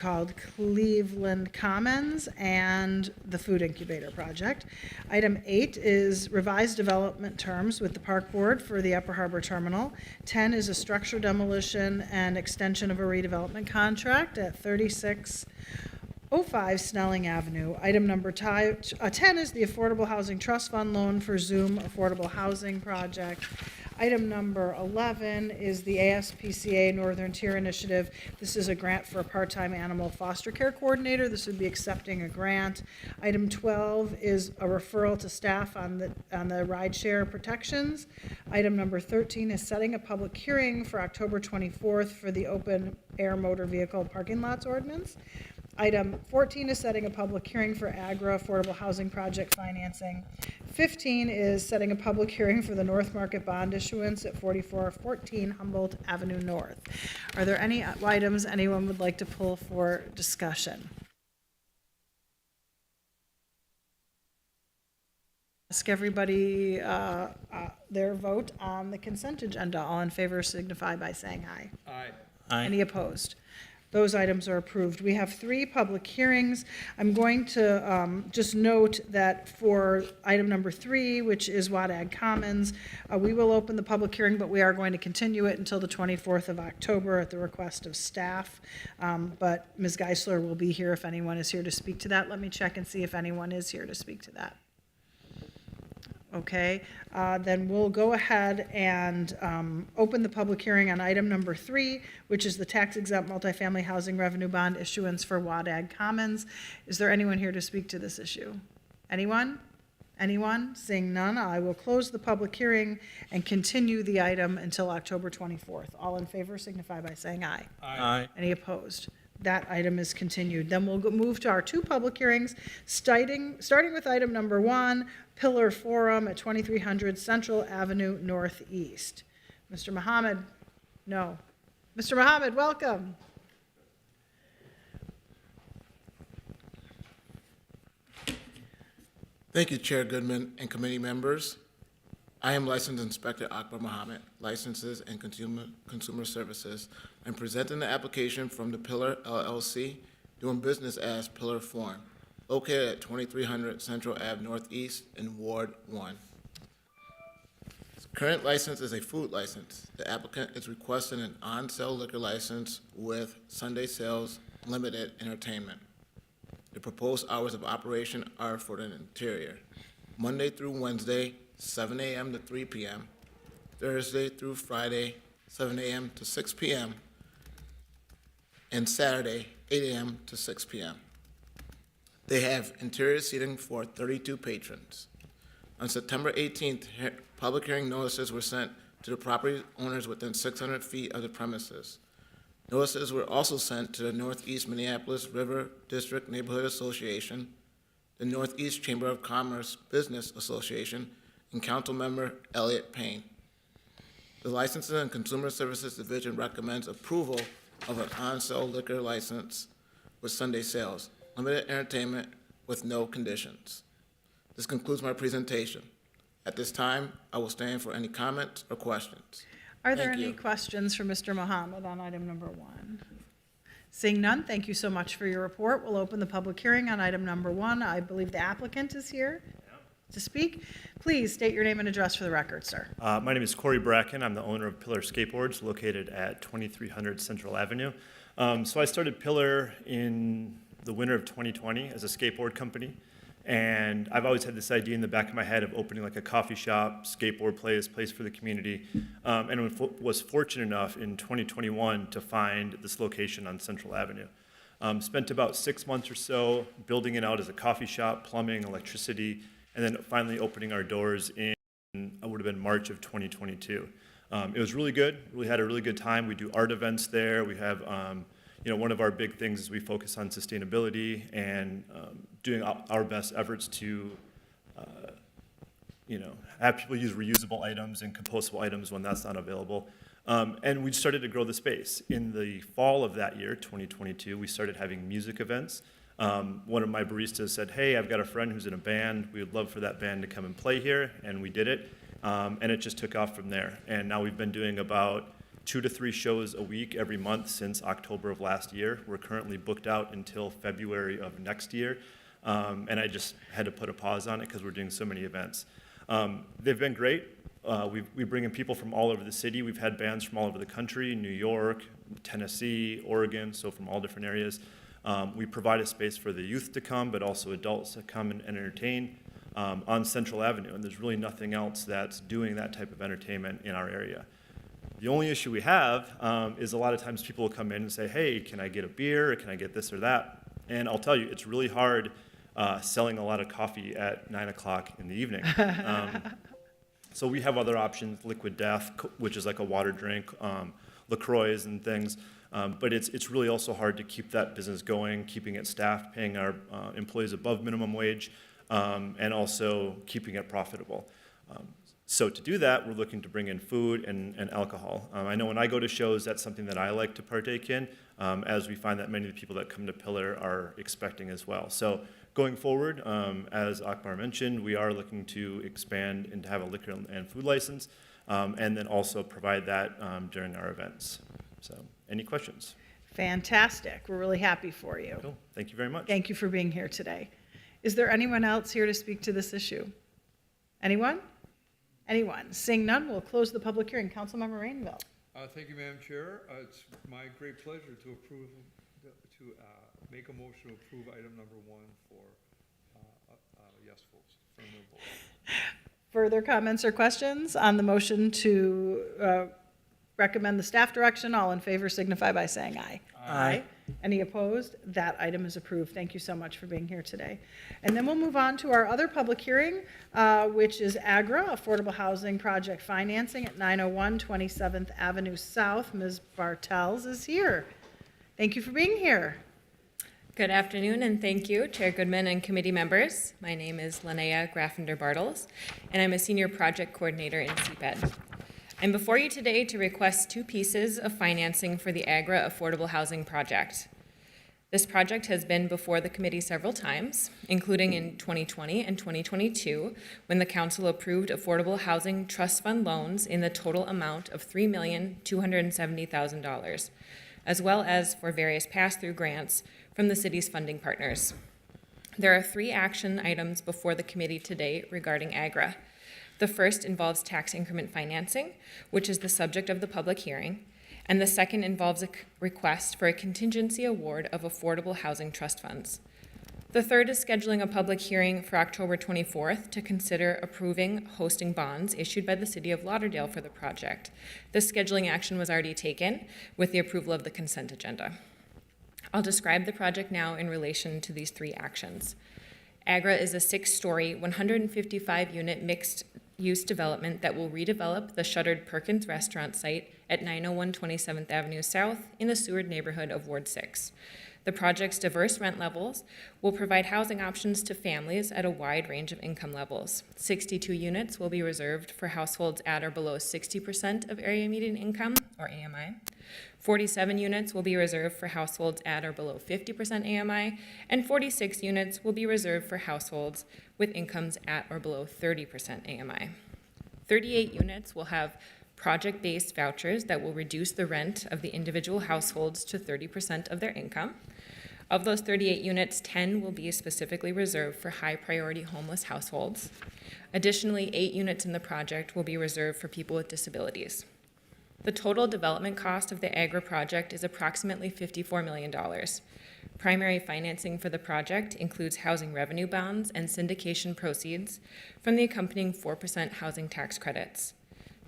called Cleveland Commons and the Food Incubator Project. Item 8 is revised development terms with the Park Board for the Upper Harbor Terminal. 10 is a structure demolition and extension of a redevelopment contract at 3605 Snelling Avenue. Item number 10 is the Affordable Housing Trust Fund loan for Zoom Affordable Housing Project. Item number 11 is the ASPCA Northern Tier Initiative. This is a grant for a part-time animal foster care coordinator. This would be accepting a grant. Item 12 is a referral to staff on the rideshare protections. Item number 13 is setting a public hearing for October 24th for the open air motor vehicle parking lots ordinance. Item 14 is setting a public hearing for AGRA Affordable Housing Project financing. 15 is setting a public hearing for the North Market bond issuance at 4414 Humboldt Avenue North. Are there any items anyone would like to pull for discussion? Ask everybody their vote on the consent agenda. All in favor signify by saying aye. Aye. Aye. Any opposed? Those items are approved. We have 3 public hearings. I'm going to just note that for item number 3, which is Wadag Commons, we will open the public hearing, but we are going to continue it until the 24th of October at the request of staff. But Ms. Geisler will be here if anyone is here to speak to that. Let me check and see if anyone is here to speak to that. Okay, then we'll go ahead and open the public hearing on item number 3, which is the tax-exempt multifamily housing revenue bond issuance for Wadag Commons. Is there anyone here to speak to this issue? Anyone? Anyone? Seeing none, I will close the public hearing and continue the item until October 24th. All in favor signify by saying aye. Aye. Any opposed? That item is continued. Then we'll move to our 2 public hearings, starting with item number 1, Pillar Forum at 2300 Central Avenue Northeast. Mr. Mohammed? No. Mr. Mohammed, welcome. Thank you, Chair Goodman and committee members. I am Licensed Inspector Akbar Mohammed, Licenses and Consumer Services. I'm presenting the application from the Pillar LLC, doing business as Pillar Forum, located at 2300 Central Ave Northeast in Ward 1. Its current license is a food license. The applicant is requesting an on-sale liquor license with Sunday sales, limited entertainment. The proposed hours of operation are for the interior, Monday through Wednesday, 7 a.m. to 3 p.m., Thursday through Friday, 7 a.m. to 6 p.m., and Saturday, 8 a.m. to 6 p.m. They have interior seating for 32 patrons. On September 18th, public hearing notices were sent to the property owners within 600 feet of the premises. Notices were also sent to the Northeast Minneapolis River District Neighborhood Association, the Northeast Chamber of Commerce Business Association, and Council Member Elliott Payne. The Licensing and Consumer Services Division recommends approval of an on-sale liquor license with Sunday sales, limited entertainment with no conditions. This concludes my presentation. At this time, I will stand for any comments or questions. Are there Thank any you. questions for Mr. Mohammed on item number 1? Seeing none, thank you so much for your report. We'll open the public hearing on item number 1. I believe the applicant is here to speak. Please state your name and address for the record, sir. My name is Corey Bracken. I'm the owner of Pillar Skateboards, located at 2300 Central Avenue. So I started Pillar in the winter of 2020 as a skateboard company. And I've always had this idea in the back of my head of opening like a coffee shop, skateboard place for the community. And was fortunate enough in 2021 to find this location on Central Avenue. Spent about 6 months or so building it out as a coffee shop, plumbing, electricity, and then finally opening our doors in, it would have been March of 2022. It was really good. We had a really good time. We do art events there. We have, one of our big things is we focus on sustainability and doing our best efforts to, have people use reusable items and compostable items when that's not available. And we started to grow the space. In the fall of that year, 2022, we started having music events. One of my baristas said, hey, I've got a friend who's in a band. We would love for that band to come and play here, and we did it. And it just took off from there. And now we've been doing about 2 to 3 shows a week every month since October of last year. We're currently booked out until February of next year, and I just had to put a pause on it because we're doing so many events. They've been great. We bring in people from all over the city. We've had bands from all over the country, New York, Tennessee, Oregon, so from all different areas. We provide a space for the youth to come, but also adults to come and entertain on Central Avenue, and there's really nothing else that's doing that type of entertainment in our area. The only issue we have is a lot of times people will come in and say, hey, can I get a beer, or can I get this or that? And I'll tell you, it's really hard selling a lot of coffee at 9 o'clock in the evening. So we have other options, Liquid Death, which is like a water drink, LaCroix and things. But it's really also hard to keep that business going, keeping it staffed, paying our employees above minimum wage, and also keeping it profitable. So to do that, we're looking to bring in food and alcohol. I know when I go to shows, that's something that I like to partake in, as we find that many of the people that come to Pillar are expecting as well. So going forward, as Akbar mentioned, we are looking to expand and to have a liquor and food license, and then also provide that during our events. So any questions? Fantastic. We're really happy for you. Cool. Thank you very much. Thank you for being here today. Is there anyone else here to speak to this issue? Anyone? Anyone? Seeing none, we'll close the public hearing. Councilmember Rainville. Thank you, Madam Chair. It's my great pleasure to make a motion to approve item number 1 for yes votes from the board. Further comments or questions on the motion to recommend the staff direction? All in favor signify by saying aye. Aye. Any opposed? That item is approved. Thank you so much for being here today. And then we'll move on to our other public hearing, which is AGRA, Affordable Housing Project Financing at 901 27th Avenue South. Ms. Bartels is here. Thank you for being here. Good afternoon, and thank you, Chair Goodman and committee members. My name is Linnea Graffender-Bartels, and I'm a senior project coordinator in CPED. I'm before you today to request 2 pieces of financing for the AGRA Affordable Housing Project. This project has been before the committee several times, including in 2020 and 2022, when the council approved Affordable Housing Trust Fund loans in the total amount of $3,270,000, as well as for various pass-through grants from the city's funding partners. There are 3 action items before the committee today regarding AGRA. The first involves tax increment financing, which is the subject of the public hearing, and the second involves a request for a contingency award of affordable housing trust funds. The third is scheduling a public hearing for October 24th to consider approving hosting bonds issued by the City of Lauderdale for the project. This scheduling action was already taken with the approval of the consent agenda. I'll describe the project now in relation to these 3 actions. AGRA is a 6-story, 155-unit mixed-use development that will redevelop the shuttered Perkins restaurant site at 901 27th Avenue South in the Seward neighborhood of Ward 6. The project's diverse rent levels will provide housing options to families at a wide range of income levels. 62 units will be reserved for households at or below 60% of area median income, or AMI. 47 units will be reserved for households at or below 50% AMI, and 46 units will be reserved for households with incomes at or below 30% AMI. 38 units will have project-based vouchers that will reduce the rent of the individual households to 30% of their income. Of those 38 units, 10 will be specifically reserved for high-priority homeless households. Additionally, 8 units in the project will be reserved for people with disabilities. The total development cost of the AGRA project is approximately $54 million. Primary financing for the project includes housing revenue bonds and syndication proceeds from the accompanying 4% housing tax credits.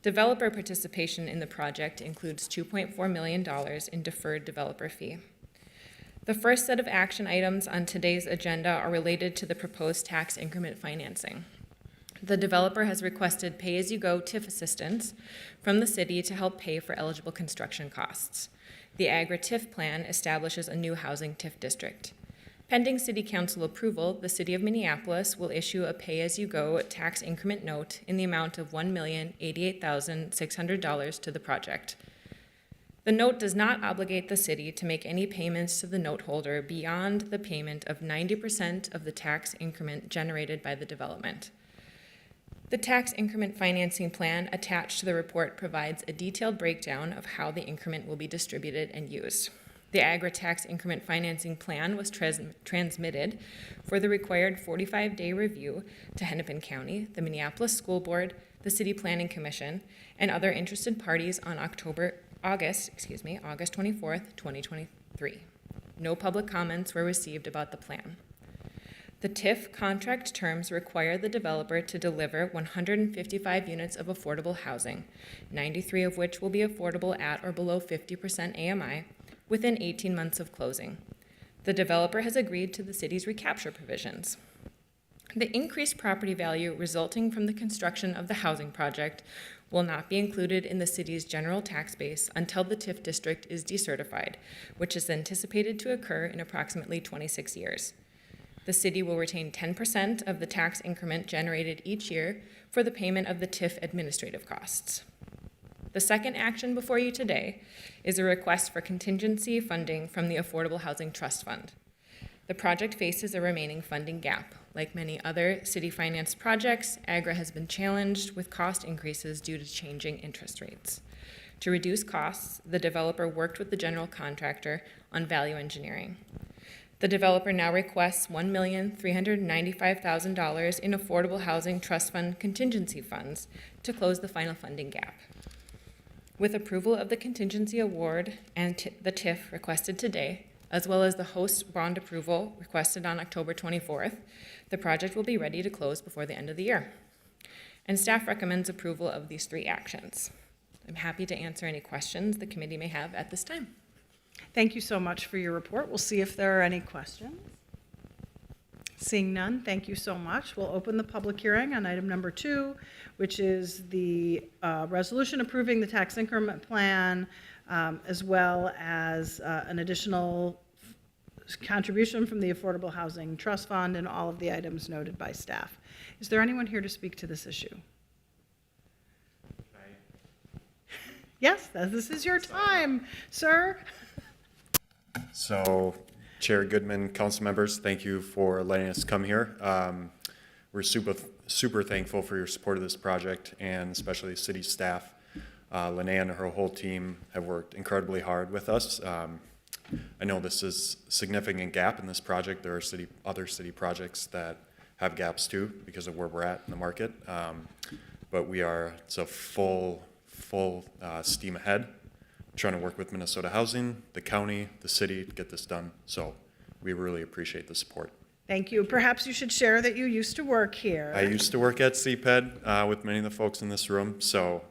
Developer participation in the project includes $2.4 million in deferred developer fee. The first set of action items on today's agenda are related to the proposed tax increment financing. The developer has requested pay-as-you-go TIF assistance from the city to help pay for eligible construction costs. The AGRA TIF plan establishes a new housing TIF district. Pending City Council approval, the City of Minneapolis will issue a pay-as-you-go tax increment note in the amount of $1,088,600 to the project. The note does not obligate the city to make any payments to the note holder beyond the payment of 90% of the tax increment generated by the development. The tax increment financing plan attached to the report provides a detailed breakdown of how the increment will be distributed and used. The Agra tax increment financing plan was transmitted for the required 45-day review to Hennepin County, the Minneapolis School Board, the City Planning Commission, and other interested parties on August 24th, 2023. No public comments were received about the plan. The TIF contract terms require the developer to deliver 155 units of affordable housing, 93 of which will be affordable at or below 50% AMI, within 18 months of closing. The developer has agreed to the city's recapture provisions. The increased property value resulting from the construction of the housing project will not be included in the city's general tax base until the TIF district is decertified, which is anticipated to occur in approximately 26 years. The city will retain 10% of the tax increment generated each year for the payment of the TIF administrative costs. The second action before you today is a request for contingency funding from the Affordable Housing Trust Fund. The project faces a remaining funding gap. Like many other city-financed projects, Agra has been challenged with cost increases due to changing interest rates. To reduce costs, the developer worked with the general contractor on value engineering. The developer now requests $1,395,000 in Affordable Housing Trust Fund contingency funds to close the final funding gap. With approval of the contingency award and the TIF requested today, as well as the host bond approval requested on October 24th, the project will be ready to close before the end of the year. And staff recommends approval of these three actions. I'm happy to answer any questions the committee may have at this time. Thank you so much for your report. We'll see if there are any questions. Seeing none, thank you so much. We'll open the public hearing on item number 2, which is the resolution approving the tax increment plan, as well as an additional contribution from the Affordable Housing Trust Fund and all of the items noted by staff. Is there anyone here to speak to this issue? Yes, this is your time, sir. So, Chair Goodman, council members, thank you for letting us come here. We're super thankful for your support of this project, and especially city staff. Linnea and her whole team have worked incredibly hard with us. I know this is a significant gap in this project. There are other city projects that have gaps too because of where we're at in the market. But it's a full steam ahead, trying to work with Minnesota Housing, the county, the city to get this done. So we really appreciate the support. Thank you. Perhaps you should share that you used to work here. I used to work at CPED with many of the folks in this room, so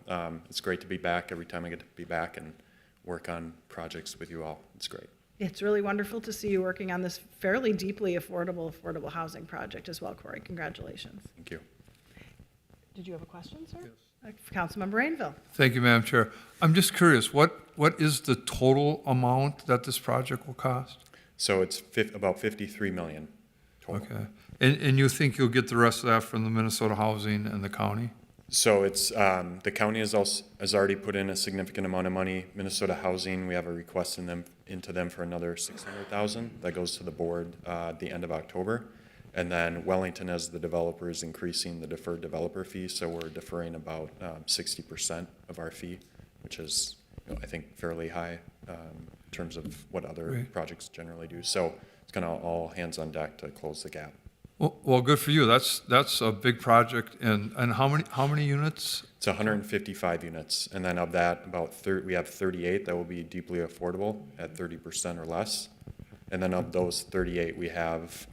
it's great to be back every time I get to be back and work on projects with you all. It's great. It's really wonderful to see you working on this fairly deeply affordable housing project as well, Corey. Congratulations. Thank you. Did you have a question, sir? Yes. Councilmember Rainville. Thank you, Madam Chair. I'm just curious, what is the total amount that this project will cost? So it's about 53 million total. Okay. And you think you'll get the rest of that from the Minnesota Housing and the county? So it's, the county has already put in a significant amount of money. Minnesota Housing, we have a request into them for another 600,000. That goes to the board at the end of October. And then Wellington, as the developer, is increasing the deferred developer fee, so we're deferring about 60% of our fee, which is, I think, fairly high in terms of what other Right. projects generally do. So it's kind of all hands on deck to close the gap. Well, good for you. That's a big project. And how many units? It's 155 units, and then of that, we have 38 that will be deeply affordable at 30% or less. And then of those 38, we have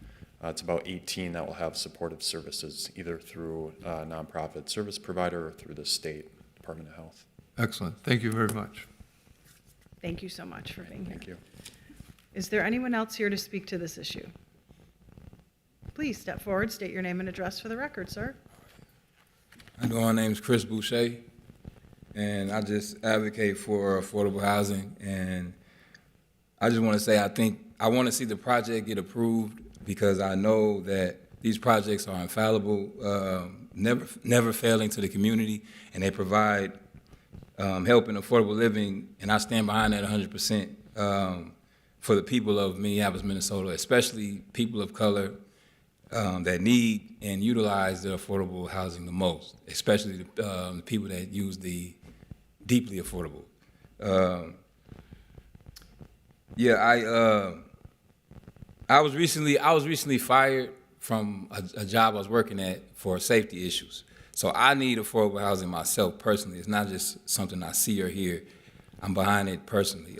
it's about 18 that will have supportive services, either through a nonprofit service provider or through the state Department of Health. Excellent. Thank you very much. Thank you so much for being here. Thank you. Is there anyone else here to speak to this issue? Please step forward, state your name and address for the record, sir. My name is Chris Boucher, and I just advocate for affordable housing. And I just want to say I want to see the project get approved because I know that these projects are infallible, never failing to the community, and they provide help in affordable living, and I stand behind that 100% for the people of Minneapolis, Minnesota, especially people of color, that need and utilize the affordable housing the most, especially the people that use the deeply affordable. I was recently fired from a job I was working at for safety issues. So I need affordable housing myself personally. It's not just something I see or hear. I'm behind it personally.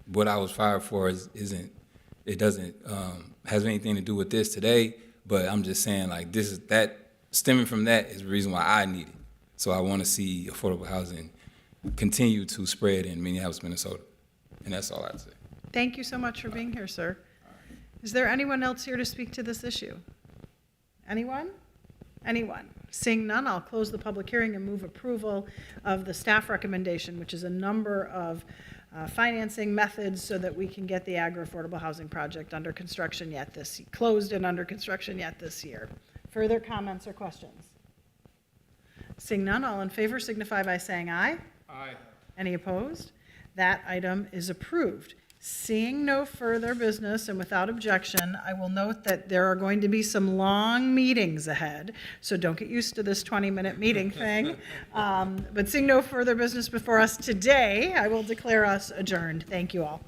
What I was fired for doesn't have anything to do with this today, but I'm just saying like stemming from that is the reason why I need it. So I want to see affordable housing continue to spread in Minneapolis, Minnesota. And that's all I have to say. Thank you so much for being here, sir. Is there anyone else here to speak to this issue? Anyone? Anyone? Seeing none, I'll close the public hearing and move approval of the staff recommendation, which is a number of financing methods so that we can get the Agra Affordable Housing Project closed and under construction yet this year. Further comments or questions? Seeing none, all in favor signify by saying aye. Aye. Any opposed? That item is approved. Seeing no further business and without objection, I will note that there are going to be some long meetings ahead, so don't get used to this 20-minute meeting thing. But seeing no further business before us today, I will declare us adjourned. Thank you all.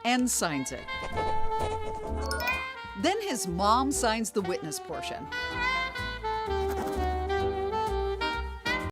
and signs it. Then his mom signs the witness portion.